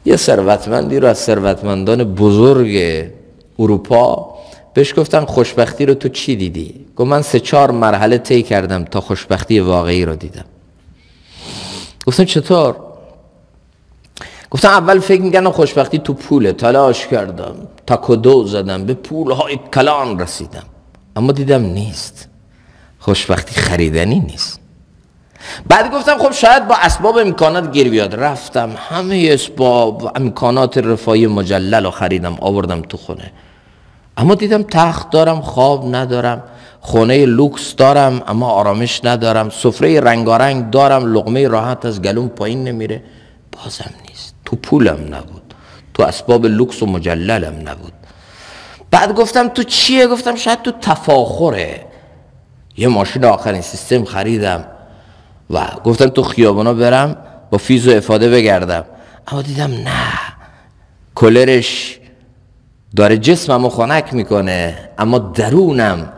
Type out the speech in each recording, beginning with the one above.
یه ثروتمندی رو از ثروتمندان بزرگ اروپا بهش گفتن خوشبختی رو تو چی دیدی؟ گفت من 3-4 مرحله طی کردم تا خوشبختی واقعی رو دیدم. گفتم چطور؟ گفتم اول فکر می‌کردم خوشبختی تو پوله، تلاش کردم، تاکدو زدم، به پولهای کلان رسیدم، اما دیدم نیست. خوشبختی خریدنی نیست. بعد گفتم خب شاید با اسباب امکانات گیر بیاد. رفتم همه اسباب امکانات رفاهی مجلل رو خریدم آوردم تو خونه، اما دیدم تخت دارم خواب ندارم، خونه لوکس دارم اما آرامش ندارم، سفره رنگارنگ دارم لقمه راحت از گلوم پایین نمیره، بازم نیست. تو پولم نبود، تو اسباب لوکس و مجللم نبود. بعد گفتم تو چیه؟ گفتم شاید تو تفاخره. یه ماشین آخرین سیستم خریدم و گفتم تو خیابونا برم با فیز و افاده بگردم، اما دیدم نه، کلرش داره جسممو خنک میکنه اما درونم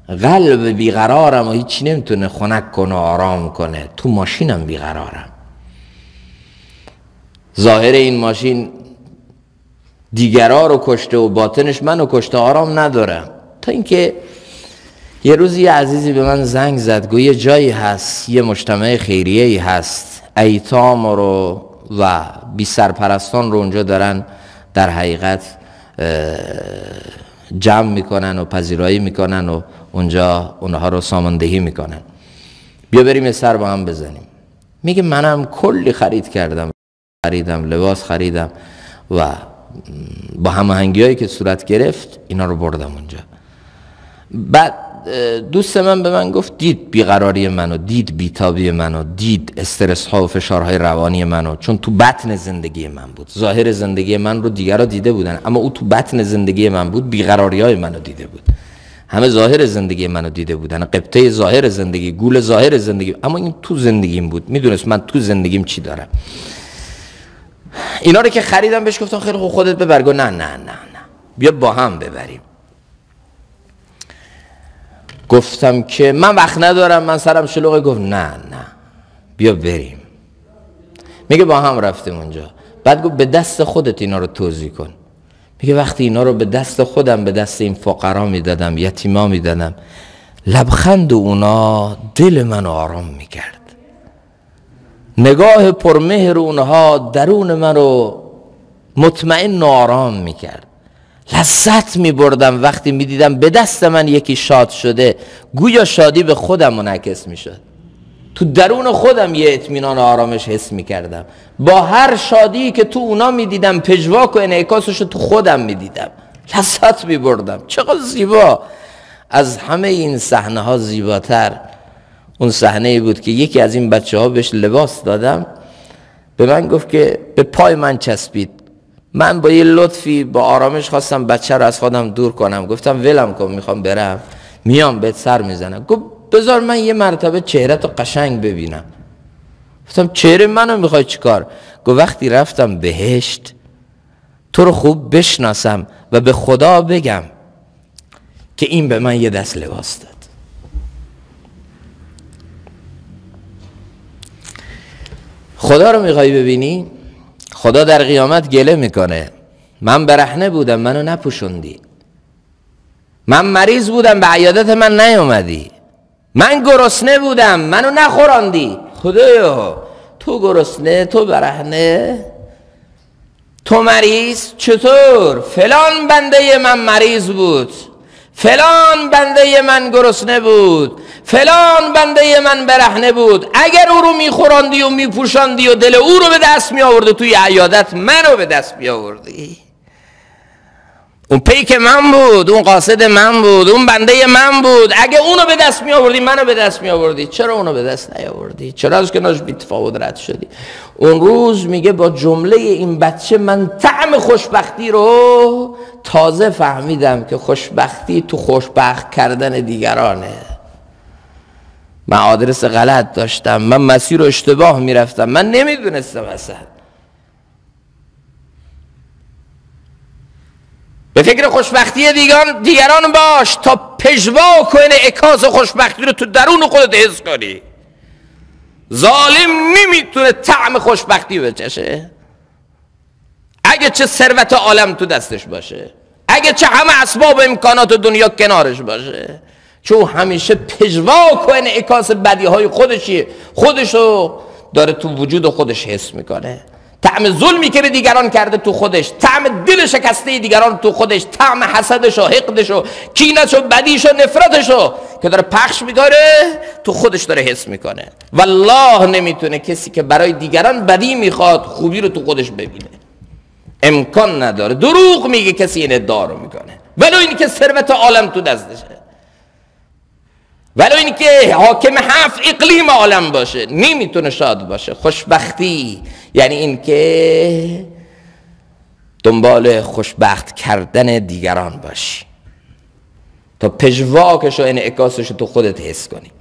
قلب بیقرارم و هیچی نمیتونه خنک کنه و آرام کنه. تو ماشینم بیقرارم. ظاهر این ماشین دیگرها رو کشته و باطنش منو کشته، آرام ندارم. تا اینکه یه روزی یه عزیزی به من زنگ زد، گفت یه جایی هست، یه مجتمع خیریه‌ای هست، ایتام رو و بی سرپرستان رو اونجا دارن در حقیقت جمع میکنن و پذیرایی میکنن و اونجا اونها رو ساماندهی میکنن، بیا بریم یه سر با هم بزنیم. میگه منم کلی خریدم، لباس خریدم و با هماهنگی هایی که صورت گرفت اینا رو بردم اونجا. بعد دوست من به من گفت دید بیقراری منو، دید بیتابی منو، دید استرس ها و فشارهای روانی منو، چون تو بطن زندگی من بود. ظاهر زندگی من رو دیگرها دیده بودن اما او تو بطن زندگی من بود، بیقراری های منو دیده بود. همه ظاهر زندگی منو دیده بودن، قبطه ظاهر زندگی، گول ظاهر زندگی، اما این تو زندگیم بود، میدونست من تو زندگیم چی دارم. اینا رو که خریدم بهش گفتم خیلی خوب خودت ببر. گفت نه بیا با هم ببریم. گفتم که من وقت ندارم، من سرم شلوغه. گفت نه بیا بریم. میگه با هم رفتیم اونجا. بعد گفت به دست خودت اینا رو توزیع کن. میگه وقتی اینا رو به دست خودم، به دست این فقرا میدادم، یتیما میدادم، لبخند اونا دل من آرام میکرد، نگاه پرمهر اونها درون من رو مطمئن و آرام میکرد. لذت میبردم وقتی میدیدم به دست من یکی شاد شده، گویا شادی به خودم منعکس میشد. تو درون خودم یه اطمینان و آرامش حس میکردم. با هر شادی که تو اونا میدیدم پژواک و انعکاسش رو تو خودم میدیدم، لذت میبردم. چقدر زیبا! از همه این صحنه ها زیباتر اون صحنه‌ای بود که یکی از این بچه‌ها بهش لباس دادم، به من گفت که به پای من چسبید. من با یه لطفی با آرامش خواستم بچه رو از خودم دور کنم. گفتم ولم کن، میخوام برم، میام بهت سر میزنم. گفت بذار من یه مرتبه چهره‌تو قشنگ ببینم. گفتم چهره منو میخوای چیکار؟ گفت وقتی رفتم بهشت تو رو خوب بشناسم و به خدا بگم که این به من یه دست لباس داد. خدا رو میخوای ببینی؟ خدا در قیامت گله میکنه من برهنه بودم منو نپوشوندی، من مریض بودم به عیادت من نیومدی، من گرسنه بودم منو نخوراندی. خدایا تو گرسنه، تو برهنه، تو مریض، چطور؟ فلان بنده من مریض بود، فلان بنده من گرسنه بود، فلان بنده من برهنه بود. اگر او رو میخوراندی و میپوشاندی و دل او رو به دست میآوردی توی عیادت، منو به دست میآوردی. اون پیک من بود، اون قاصد من بود، اون بنده من بود. اگه اونو به دست میآوردی منو به دست میآوردی. چرا اونو به دست نیاوردی؟ چرا از کنارش بی تفاوت رد شدی؟ اون روز میگه با جمله این بچه من طعم خوشبختی رو تازه فهمیدم که خوشبختی تو خوشبخت کردن دیگرانه. من آدرس غلط داشتم، من مسیر رو اشتباه میرفتم، من نمیدونستم اصلا. به فکر خوشبختی دیگران باش تا پژواک و انعکاس خوشبختی رو تو درون خودت حس کنی. ظالم نمیتونه طعم خوشبختی بچشه. اگرچه ثروت عالم تو دستش باشه، اگرچه همه اسباب و امکانات دنیا کنارش باشه، چون همیشه پژواک و انعکاس بدیهای خودشیه، خودشو داره تو وجود خودش حس میکنه. طعم ظلمی که به دیگران کرده تو خودش، طعم دل شکسته دیگران تو خودش، طعم حسدش و حقدش و کینش و بدیش و نفرتش رو که داره پخش میکنه تو خودش داره حس میکنه. والله نمیتونه کسی که برای دیگران بدی میخواد خوبی رو تو خودش ببینه، امکان نداره. دروغ میگه کسی این ادعا رو میکنه، ولو این که ثروت عالم تو دستشه، ولو این که حاکم 7 اقلیم عالم باشه، نمیتونه شاد باشه. خوشبختی یعنی این که دنبال خوشبخت کردن دیگران باشی تا پژواکش و انعکاسش تو خودت حس کنی.